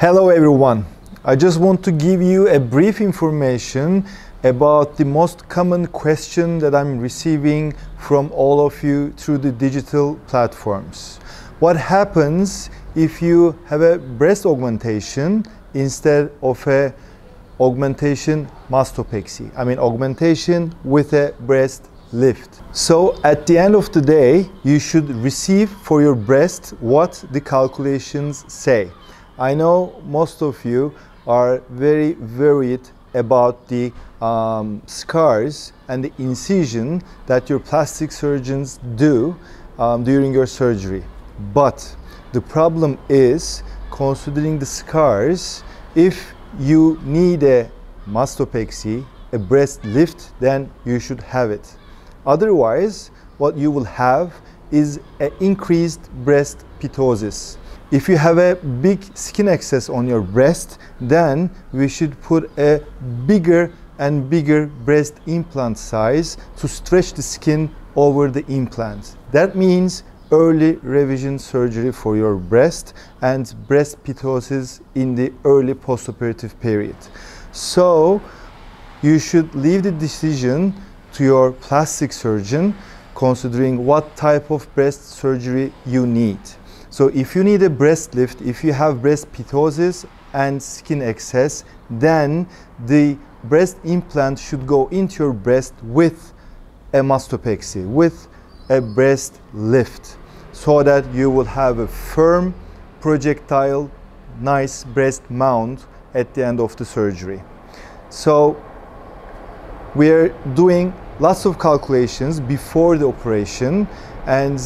Hello everyone. I just want to give you a brief information about the most common question that I'm receiving from all of you through the digital platforms. What happens if you have a breast augmentation instead of a augmentation mastopexy? I mean augmentation with a breast lift. So at the end of the day, you should receive for your breast what the calculations say. I know most of you are very worried about the scars and the incision that your plastic surgeons do during your surgery. But the problem is, considering the scars, if you need a mastopexy, a breast lift, then you should have it. Otherwise, what you will have is an increased breast pitosis. If you have a big skin excess on your breast, then we should put a bigger and bigger breast implant size to stretch the skin over the implant. That means early revision surgery for your breast and breast pitosis in the early postoperative period. So you should leave the decision to your plastic surgeon, considering what type of breast surgery you need. So if you need a breast lift, if you have breast pitosis and skin excess, then the breast implant should go into your breast with a mastopexy, with a breast lift, so that you will have a firm, projectile, nice breast mount at the end of the surgery. So we are doing lots of calculations before the operation, and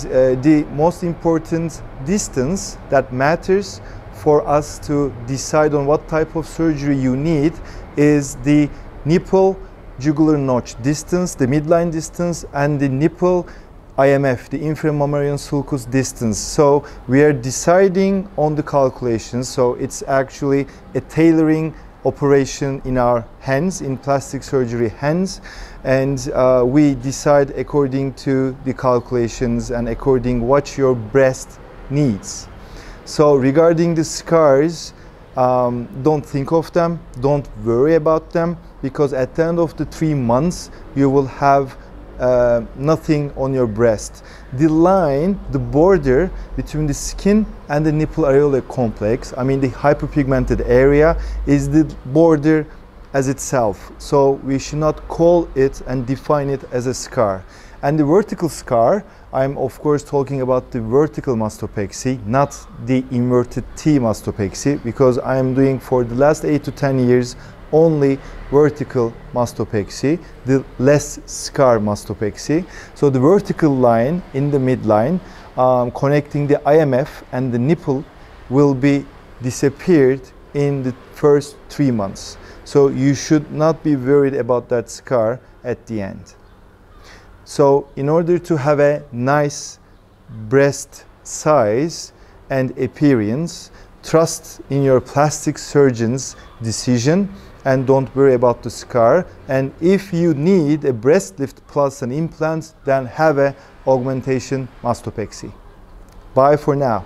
the most important distance that matters for us to decide on what type of surgery you need is the nipple jugular notch distance, the midline distance, and the nipple IMF, the inframammalian sulcus distance. So we are deciding on the calculations, so it's actually a tailoring operation in our hands, in plastic surgery hands, and we decide according to the calculations and according what your breast needs. So regarding the scars, don't think of them, don't worry about them, because at the end of the 3 months you will have nothing on your breast. The line, the border between the skin and the nipple areolar complex, I mean the hyperpigmented area, is the border as itself. So we should not call it and define it as a scar. And the vertical scar, I'm of course talking about the vertical mastopexy, not the inverted T mastopexy, because I am doing for the last 8 to 10 years only vertical mastopexy, the less scar mastopexy. So the vertical line in the midline connecting the IMF and the nipple will be disappeared in the first 3 months. So you should not be worried about that scar at the end. So in order to have a nice breast size and appearance, trust in your plastic surgeon's decision and don't worry about the scar. And if you need a breast lift plus an implant, then have a augmentation mastopexy. Bye for now.